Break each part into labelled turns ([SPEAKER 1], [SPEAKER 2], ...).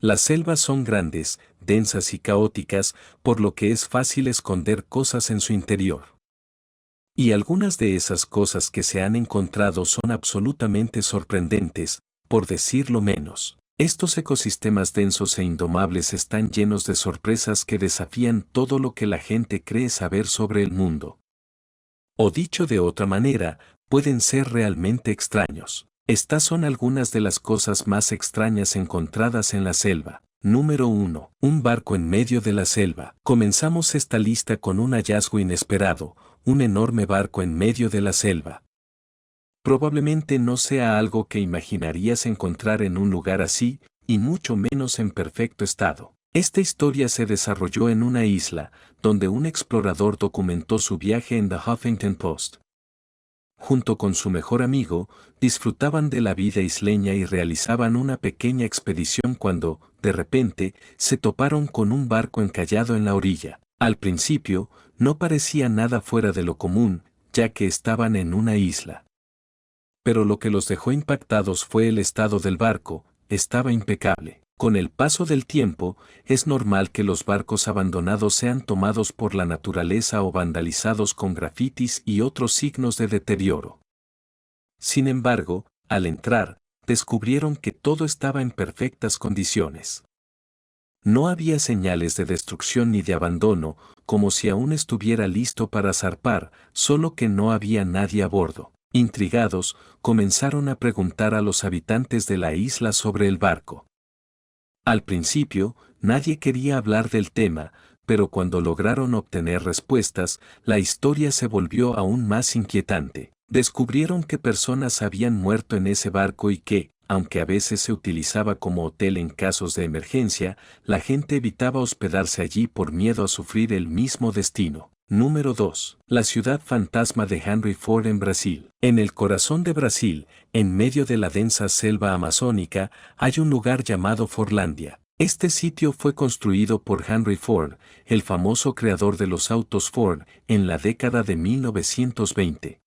[SPEAKER 1] Las selvas son grandes, densas y caóticas, por lo que es fácil esconder cosas en su interior. Y algunas de esas cosas que se han encontrado son absolutamente sorprendentes, por decirlo menos. Estos ecosistemas densos e indomables están llenos de sorpresas que desafían todo lo que la gente cree saber sobre el mundo. O dicho de otra manera, pueden ser realmente extraños. Estas son algunas de las cosas más extrañas encontradas en la selva. Número 1. Un barco en medio de la selva. Comenzamos esta lista con un hallazgo inesperado, un enorme barco en medio de la selva. Probablemente no sea algo que imaginarías encontrar en un lugar así, y mucho menos en perfecto estado. Esta historia se desarrolló en una isla, donde un explorador documentó su viaje en The Huffington Post. Junto con su mejor amigo, disfrutaban de la vida isleña y realizaban una pequeña expedición cuando, de repente, se toparon con un barco encallado en la orilla. Al principio, no parecía nada fuera de lo común, ya que estaban en una isla. Pero lo que los dejó impactados fue el estado del barco, estaba impecable. Con el paso del tiempo, es normal que los barcos abandonados sean tomados por la naturaleza o vandalizados con grafitis y otros signos de deterioro. Sin embargo, al entrar, descubrieron que todo estaba en perfectas condiciones. No había señales de destrucción ni de abandono, como si aún estuviera listo para zarpar, solo que no había nadie a bordo. Intrigados, comenzaron a preguntar a los habitantes de la isla sobre el barco. Al principio, nadie quería hablar del tema, pero cuando lograron obtener respuestas, la historia se volvió aún más inquietante. Descubrieron que personas habían muerto en ese barco y que, aunque a veces se utilizaba como hotel en casos de emergencia, la gente evitaba hospedarse allí por miedo a sufrir el mismo destino. Número 2. La ciudad fantasma de Henry Ford en Brasil. En el corazón de Brasil, en medio de la densa selva amazónica, hay un lugar llamado Fordlandia. Este sitio fue construido por Henry Ford, el famoso creador de los autos Ford, en la década de 1920.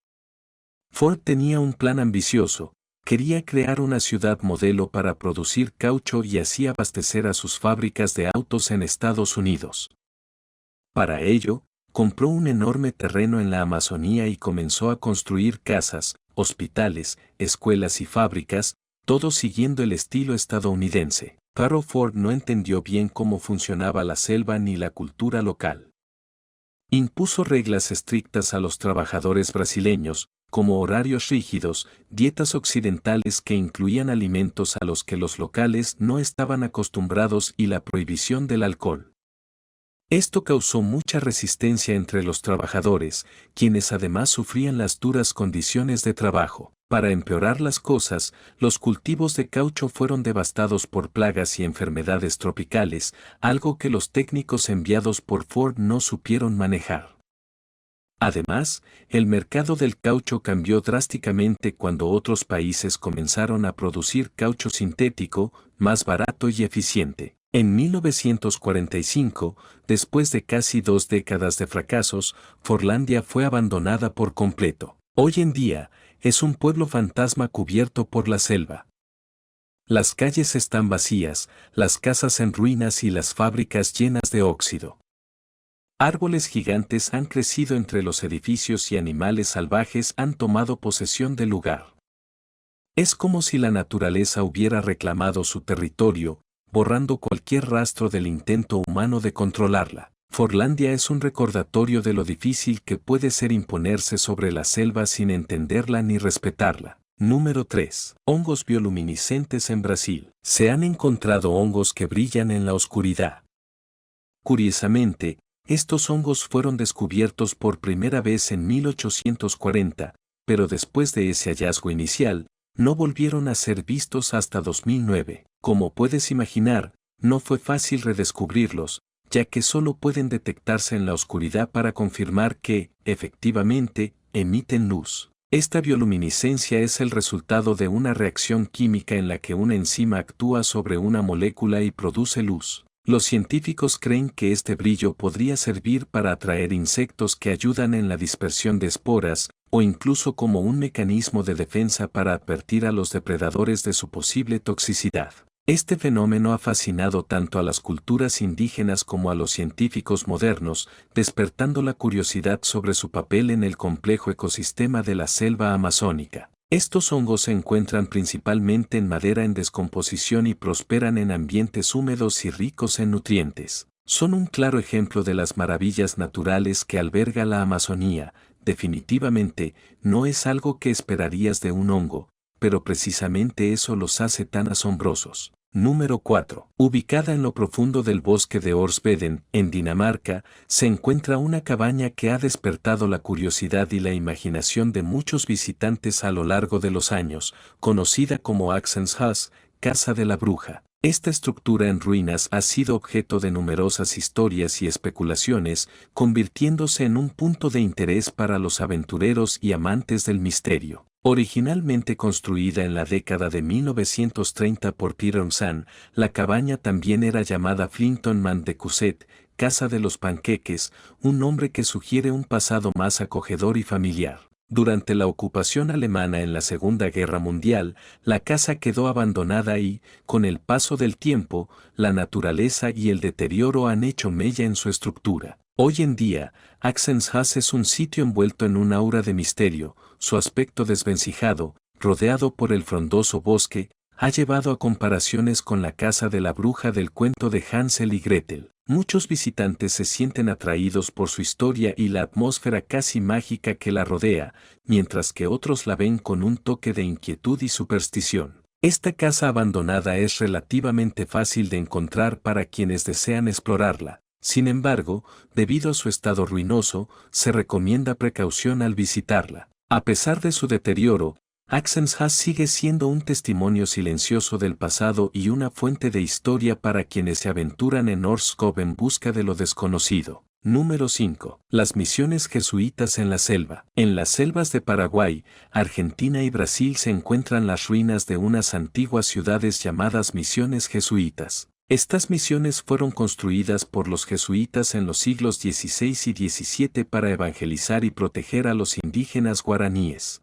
[SPEAKER 1] Ford tenía un plan ambicioso. Quería crear una ciudad modelo para producir caucho y así abastecer a sus fábricas de autos en Estados Unidos. Para ello, compró un enorme terreno en la Amazonía y comenzó a construir casas, hospitales, escuelas y fábricas, todo siguiendo el estilo estadounidense. Pero Ford no entendió bien cómo funcionaba la selva ni la cultura local. Impuso reglas estrictas a los trabajadores brasileños, como horarios rígidos, dietas occidentales que incluían alimentos a los que los locales no estaban acostumbrados y la prohibición del alcohol. Esto causó mucha resistencia entre los trabajadores, quienes además sufrían las duras condiciones de trabajo. Para empeorar las cosas, los cultivos de caucho fueron devastados por plagas y enfermedades tropicales, algo que los técnicos enviados por Ford no supieron manejar. Además, el mercado del caucho cambió drásticamente cuando otros países comenzaron a producir caucho sintético, más barato y eficiente. En 1945, después de casi 2 décadas de fracasos, Fordlandia fue abandonada por completo. Hoy en día, es un pueblo fantasma cubierto por la selva. Las calles están vacías, las casas en ruinas y las fábricas llenas de óxido. Árboles gigantes han crecido entre los edificios y animales salvajes han tomado posesión del lugar. Es como si la naturaleza hubiera reclamado su territorio, borrando cualquier rastro del intento humano de controlarla. Fordlandia es un recordatorio de lo difícil que puede ser imponerse sobre la selva sin entenderla ni respetarla. Número 3. Hongos bioluminiscentes en Brasil. Se han encontrado hongos que brillan en la oscuridad. Curiosamente, estos hongos fueron descubiertos por primera vez en 1840, pero después de ese hallazgo inicial, no volvieron a ser vistos hasta 2009. Como puedes imaginar, no fue fácil redescubrirlos, ya que solo pueden detectarse en la oscuridad para confirmar que, efectivamente, emiten luz. Esta bioluminiscencia es el resultado de una reacción química en la que una enzima actúa sobre una molécula y produce luz. Los científicos creen que este brillo podría servir para atraer insectos que ayudan en la dispersión de esporas, o incluso como un mecanismo de defensa para advertir a los depredadores de su posible toxicidad. Este fenómeno ha fascinado tanto a las culturas indígenas como a los científicos modernos, despertando la curiosidad sobre su papel en el complejo ecosistema de la selva amazónica. Estos hongos se encuentran principalmente en madera en descomposición y prosperan en ambientes húmedos y ricos en nutrientes. Son un claro ejemplo de las maravillas naturales que alberga la Amazonía. Definitivamente, no es algo que esperarías de un hongo, pero precisamente eso los hace tan asombrosos. Número 4. Ubicada en lo profundo del bosque de Orsveden, en Dinamarca, se encuentra una cabaña que ha despertado la curiosidad y la imaginación de muchos visitantes a lo largo de los años, conocida como Axens Hus, Casa de la Bruja. Esta estructura en ruinas ha sido objeto de numerosas historias y especulaciones, convirtiéndose en un punto de interés para los aventureros y amantes del misterio. Originalmente construida en la década de 1930 por Peter San, la cabaña también era llamada Flinton Man de Cusset, Casa de los Panqueques, un nombre que sugiere un pasado más acogedor y familiar. Durante la ocupación alemana en la Segunda Guerra Mundial, la casa quedó abandonada y, con el paso del tiempo, la naturaleza y el deterioro han hecho mella en su estructura. Hoy en día, Axens Hus es un sitio envuelto en un aura de misterio. Su aspecto desvencijado, rodeado por el frondoso bosque, ha llevado a comparaciones con la casa de la bruja del cuento de Hansel y Gretel. Muchos visitantes se sienten atraídos por su historia y la atmósfera casi mágica que la rodea, mientras que otros la ven con un toque de inquietud y superstición. Esta casa abandonada es relativamente fácil de encontrar para quienes desean explorarla. Sin embargo, debido a su estado ruinoso, se recomienda precaución al visitarla. A pesar de su deterioro, Axens Hus sigue siendo un testimonio silencioso del pasado y una fuente de historia para quienes se aventuran en Orskov en busca de lo desconocido. Número 5. Las misiones jesuitas en la selva. En las selvas de Paraguay, Argentina y Brasil se encuentran las ruinas de unas antiguas ciudades llamadas misiones jesuitas. Estas misiones fueron construidas por los jesuitas en los siglos XVI y XVII para evangelizar y proteger a los indígenas guaraníes.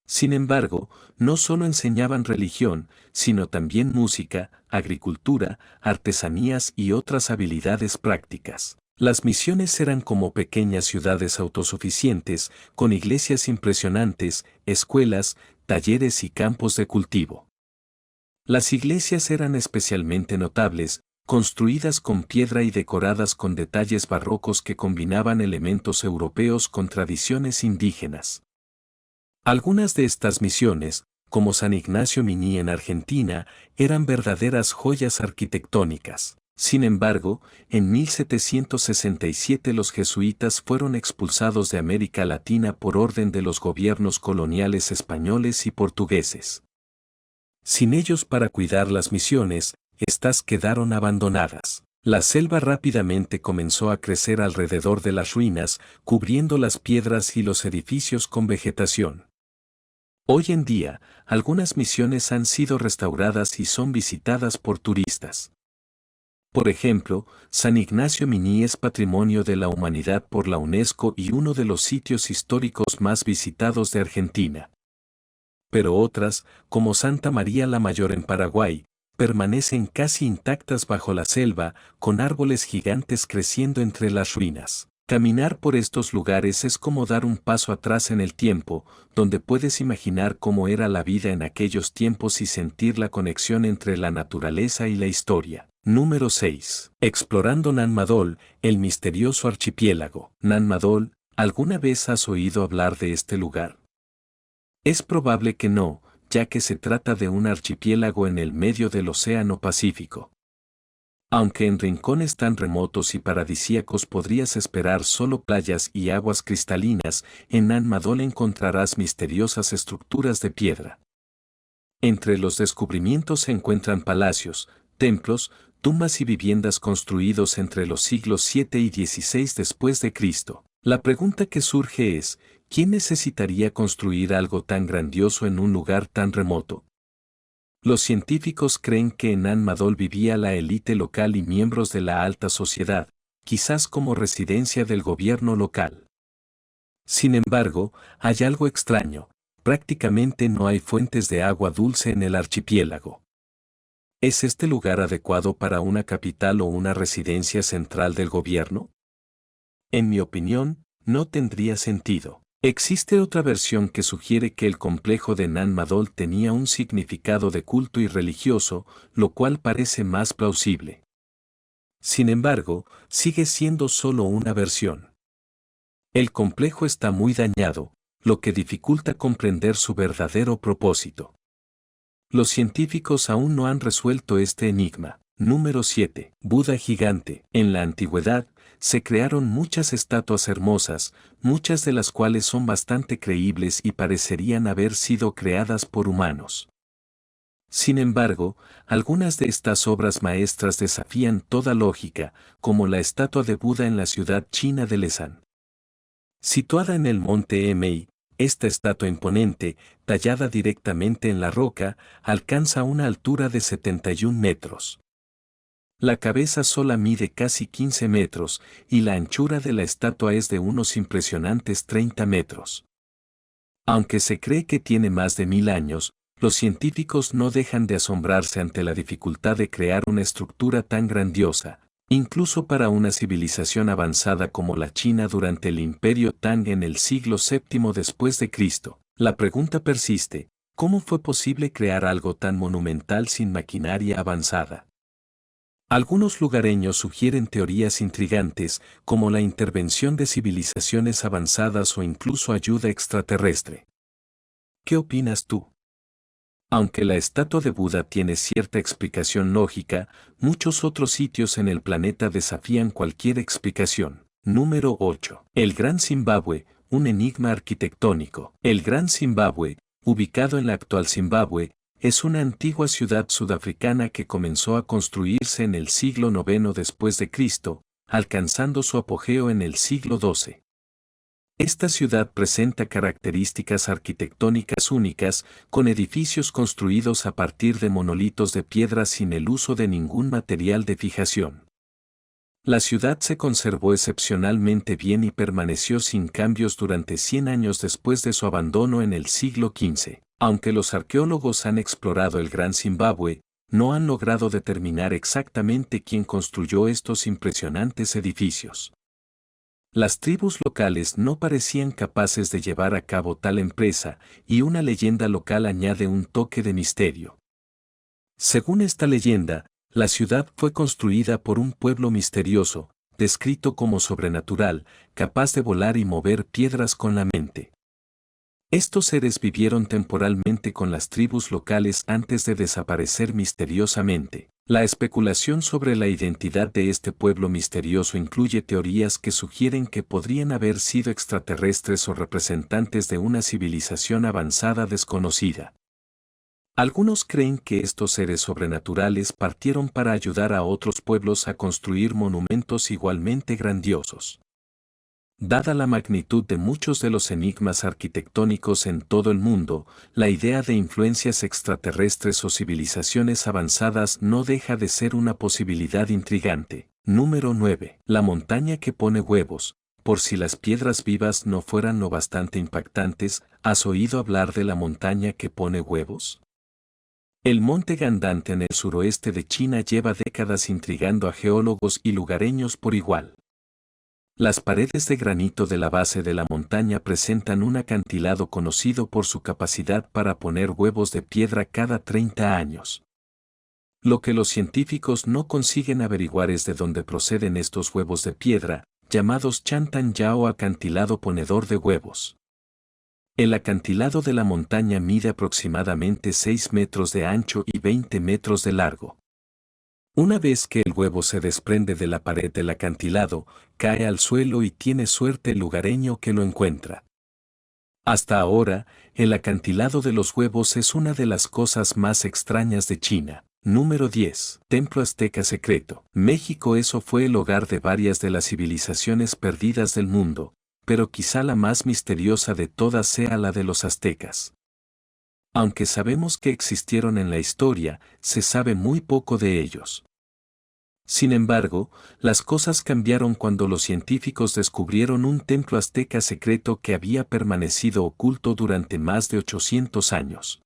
[SPEAKER 1] Sin embargo, no solo enseñaban religión, sino también música, agricultura, artesanías y otras habilidades prácticas. Las misiones eran como pequeñas ciudades autosuficientes, con iglesias impresionantes, escuelas, talleres y campos de cultivo. Las iglesias eran especialmente notables, construidas con piedra y decoradas con detalles barrocos que combinaban elementos europeos con tradiciones indígenas. Algunas de estas misiones, como San Ignacio Miní en Argentina, eran verdaderas joyas arquitectónicas. Sin embargo, en 1767 los jesuitas fueron expulsados de América Latina por orden de los gobiernos coloniales españoles y portugueses. Sin ellos para cuidar las misiones, estas quedaron abandonadas. La selva rápidamente comenzó a crecer alrededor de las ruinas, cubriendo las piedras y los edificios con vegetación. Hoy en día, algunas misiones han sido restauradas y son visitadas por turistas. Por ejemplo, San Ignacio Miní es Patrimonio de la Humanidad por la UNESCO y uno de los sitios históricos más visitados de Argentina. Pero otras, como Santa María la Mayor en Paraguay, permanecen casi intactas bajo la selva, con árboles gigantes creciendo entre las ruinas. Caminar por estos lugares es como dar un paso atrás en el tiempo, donde puedes imaginar cómo era la vida en aquellos tiempos y sentir la conexión entre la naturaleza y la historia. Número 6. Explorando Nan Madol, el misterioso archipiélago. Nan Madol, ¿alguna vez has oído hablar de este lugar? Es probable que no, ya que se trata de un archipiélago en el medio del Océano Pacífico. Aunque en rincones tan remotos y paradisíacos podrías esperar solo playas y aguas cristalinas, en Nan Madol encontrarás misteriosas estructuras de piedra. Entre los descubrimientos se encuentran palacios, templos, tumbas y viviendas construidos entre los siglos 7 y 16 después de Cristo. La pregunta que surge es, ¿quién necesitaría construir algo tan grandioso en un lugar tan remoto? Los científicos creen que en Nan Madol vivía la élite local y miembros de la alta sociedad, quizás como residencia del gobierno local. Sin embargo, hay algo extraño, prácticamente no hay fuentes de agua dulce en el archipiélago. ¿Es este lugar adecuado para una capital o una residencia central del gobierno? En mi opinión, no tendría sentido. Existe otra versión que sugiere que el complejo de Nan Madol tenía un significado de culto y religioso, lo cual parece más plausible. Sin embargo, sigue siendo solo una versión. El complejo está muy dañado, lo que dificulta comprender su verdadero propósito. Los científicos aún no han resuelto este enigma. Número 7. Buda gigante. En la antigüedad, se crearon muchas estatuas hermosas, muchas de las cuales son bastante creíbles y parecerían haber sido creadas por humanos. Sin embargo, algunas de estas obras maestras desafían toda lógica, como la estatua de Buda en la ciudad china de Lesan. Situada en el monte Emei, esta estatua imponente, tallada directamente en la roca, alcanza una altura de 71 metros. La cabeza sola mide casi 15 metros, y la anchura de la estatua es de unos impresionantes 30 metros. Aunque se cree que tiene más de 1000 años, los científicos no dejan de asombrarse ante la dificultad de crear una estructura tan grandiosa, incluso para una civilización avanzada como la China durante el Imperio Tang en el siglo VII después de Cristo. La pregunta persiste, ¿cómo fue posible crear algo tan monumental sin maquinaria avanzada? Algunos lugareños sugieren teorías intrigantes, como la intervención de civilizaciones avanzadas o incluso ayuda extraterrestre. ¿Qué opinas tú? Aunque la estatua de Buda tiene cierta explicación lógica, muchos otros sitios en el planeta desafían cualquier explicación. Número 8. El Gran Zimbabue, un enigma arquitectónico. El Gran Zimbabue, ubicado en la actual Zimbabue, es una antigua ciudad sudafricana que comenzó a construirse en el siglo IX después de Cristo, alcanzando su apogeo en el siglo XII. Esta ciudad presenta características arquitectónicas únicas, con edificios construidos a partir de monolitos de piedra sin el uso de ningún material de fijación. La ciudad se conservó excepcionalmente bien y permaneció sin cambios durante 100 años después de su abandono en el siglo XV. Aunque los arqueólogos han explorado el Gran Zimbabue, no han logrado determinar exactamente quién construyó estos impresionantes edificios. Las tribus locales no parecían capaces de llevar a cabo tal empresa, y una leyenda local añade un toque de misterio. Según esta leyenda, la ciudad fue construida por un pueblo misterioso, descrito como sobrenatural, capaz de volar y mover piedras con la mente. Estos seres vivieron temporalmente con las tribus locales antes de desaparecer misteriosamente. La especulación sobre la identidad de este pueblo misterioso incluye teorías que sugieren que podrían haber sido extraterrestres o representantes de una civilización avanzada desconocida. Algunos creen que estos seres sobrenaturales partieron para ayudar a otros pueblos a construir monumentos igualmente grandiosos. Dada la magnitud de muchos de los enigmas arquitectónicos en todo el mundo, la idea de influencias extraterrestres o civilizaciones avanzadas no deja de ser una posibilidad intrigante. Número 9. La montaña que pone huevos. Por si las piedras vivas no fueran lo bastante impactantes, ¿has oído hablar de la montaña que pone huevos? El monte Gandante en el suroeste de China lleva décadas intrigando a geólogos y lugareños por igual. Las paredes de granito de la base de la montaña presentan un acantilado conocido por su capacidad para poner huevos de piedra cada 30 años. Lo que los científicos no consiguen averiguar es de dónde proceden estos huevos de piedra, llamados Chantan-ya o acantilado ponedor de huevos. El acantilado de la montaña mide aproximadamente 6 metros de ancho y 20 metros de largo. Una vez que el huevo se desprende de la pared del acantilado, cae al suelo y tiene suerte el lugareño que lo encuentra. Hasta ahora, el acantilado de los huevos es una de las cosas más extrañas de China. Número 10. Templo Azteca Secreto. México fue el hogar de varias de las civilizaciones perdidas del mundo, pero quizá la más misteriosa de todas sea la de los aztecas. Aunque sabemos que existieron en la historia, se sabe muy poco de ellos. Sin embargo, las cosas cambiaron cuando los científicos descubrieron un templo azteca secreto que había permanecido oculto durante más de 800 años.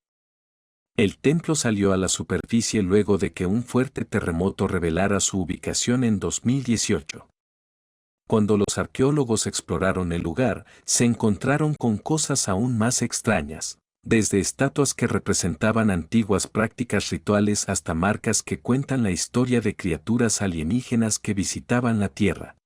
[SPEAKER 1] El templo salió a la superficie luego de que un fuerte terremoto revelara su ubicación en 2018. Cuando los arqueólogos exploraron el lugar, se encontraron con cosas aún más extrañas, desde estatuas que representaban antiguas prácticas rituales hasta marcas que cuentan la historia de criaturas alienígenas que visitaban la Tierra.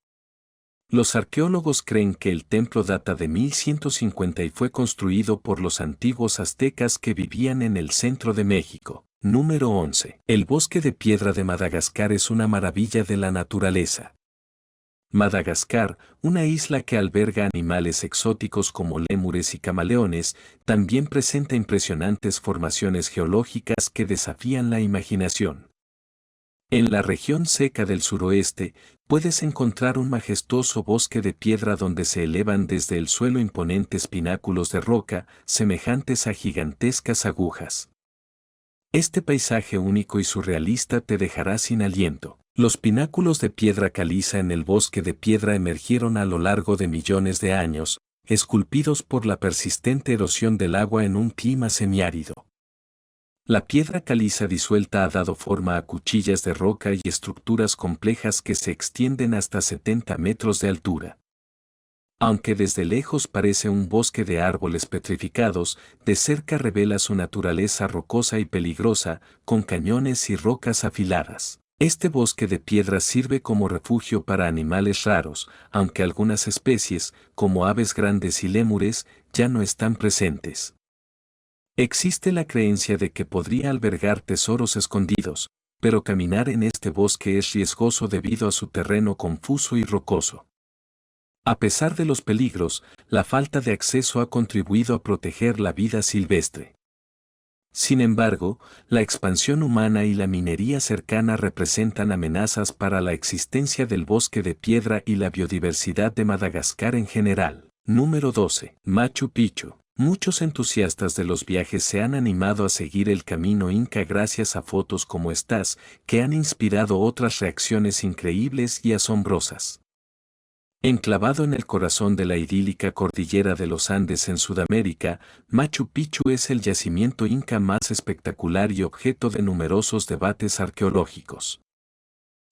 [SPEAKER 1] Los arqueólogos creen que el templo data de 1150 y fue construido por los antiguos aztecas que vivían en el centro de México. Número 11. El bosque de piedra de Madagascar es una maravilla de la naturaleza. Madagascar, una isla que alberga animales exóticos como lémures y camaleones, también presenta impresionantes formaciones geológicas que desafían la imaginación. En la región seca del suroeste, puedes encontrar un majestuoso bosque de piedra donde se elevan desde el suelo imponentes pináculos de roca, semejantes a gigantescas agujas. Este paisaje único y surrealista te dejará sin aliento. Los pináculos de piedra caliza en el bosque de piedra emergieron a lo largo de millones de años, esculpidos por la persistente erosión del agua en un clima semiárido. La piedra caliza disuelta ha dado forma a cuchillas de roca y estructuras complejas que se extienden hasta 70 metros de altura. Aunque desde lejos parece un bosque de árboles petrificados, de cerca revela su naturaleza rocosa y peligrosa, con cañones y rocas afiladas. Este bosque de piedra sirve como refugio para animales raros, aunque algunas especies, como aves grandes y lémures, ya no están presentes. Existe la creencia de que podría albergar tesoros escondidos, pero caminar en este bosque es riesgoso debido a su terreno confuso y rocoso. A pesar de los peligros, la falta de acceso ha contribuido a proteger la vida silvestre. Sin embargo, la expansión humana y la minería cercana representan amenazas para la existencia del bosque de piedra y la biodiversidad de Madagascar en general. Número 12. Machu Picchu. Muchos entusiastas de los viajes se han animado a seguir el camino inca gracias a fotos como estas, que han inspirado otras reacciones increíbles y asombrosas. Enclavado en el corazón de la idílica cordillera de los Andes en Sudamérica, Machu Picchu es el yacimiento inca más espectacular y objeto de numerosos debates arqueológicos.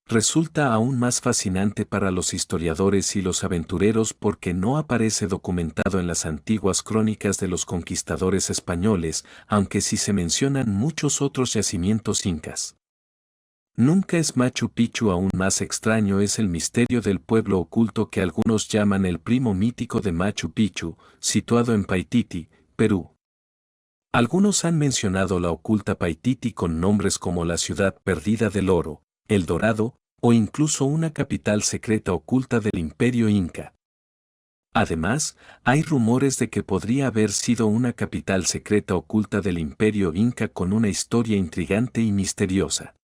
[SPEAKER 1] Resulta aún más fascinante para los historiadores y los aventureros porque no aparece documentado en las antiguas crónicas de los conquistadores españoles, aunque sí se mencionan muchos otros yacimientos incas. Nunca es Machu Picchu. Aún más extraño es el misterio del pueblo oculto que algunos llaman el primo mítico de Machu Picchu, situado en Paititi, Perú. Algunos han mencionado la oculta Paititi con nombres como la ciudad perdida del oro, El Dorado, o incluso una capital secreta oculta del imperio inca. Además, hay rumores de que podría haber sido una capital secreta oculta del imperio inca con una historia intrigante y misteriosa.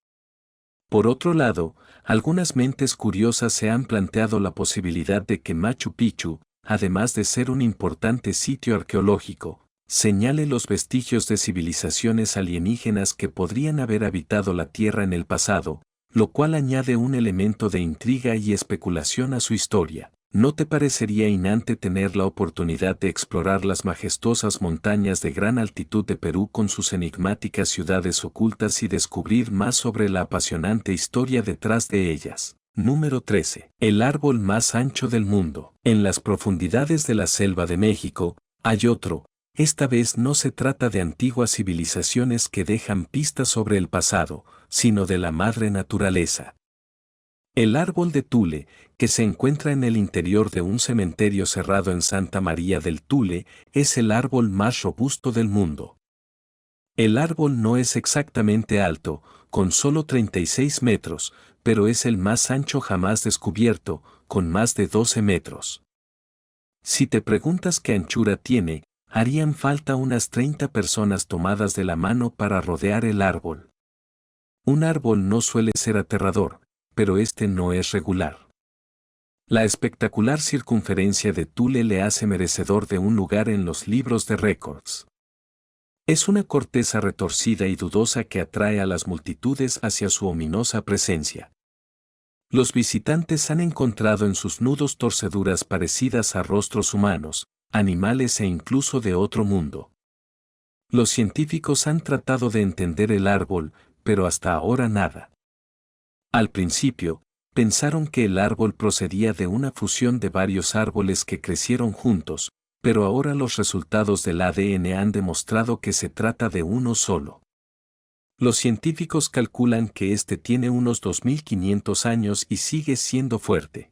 [SPEAKER 1] Por otro lado, algunas mentes curiosas se han planteado la posibilidad de que Machu Picchu, además de ser un importante sitio arqueológico, señale los vestigios de civilizaciones alienígenas que podrían haber habitado la Tierra en el pasado, lo cual añade un elemento de intriga y especulación a su historia. ¿No te parecería inante tener la oportunidad de explorar las majestuosas montañas de gran altitud de Perú con sus enigmáticas ciudades ocultas y descubrir más sobre la apasionante historia detrás de ellas? Número 13. El árbol más ancho del mundo. En las profundidades de la selva de México, hay otro. Esta vez no se trata de antiguas civilizaciones que dejan pistas sobre el pasado, sino de la madre naturaleza. El árbol de Tule, que se encuentra en el interior de un cementerio cerrado en Santa María del Tule, es el árbol más robusto del mundo. El árbol no es exactamente alto, con solo 36 metros, pero es el más ancho jamás descubierto, con más de 12 metros. Si te preguntas qué anchura tiene, harían falta unas 30 personas tomadas de la mano para rodear el árbol. Un árbol no suele ser aterrador, pero este no es regular. La espectacular circunferencia de Thule le hace merecedor de un lugar en los libros de récords. Es una corteza retorcida y dudosa que atrae a las multitudes hacia su ominosa presencia. Los visitantes han encontrado en sus nudos torceduras parecidas a rostros humanos, animales e incluso de otro mundo. Los científicos han tratado de entender el árbol, pero hasta ahora nada. Al principio, pensaron que el árbol procedía de una fusión de varios árboles que crecieron juntos, pero ahora los resultados del ADN han demostrado que se trata de uno solo. Los científicos calculan que este tiene unos 2500 años y sigue siendo fuerte.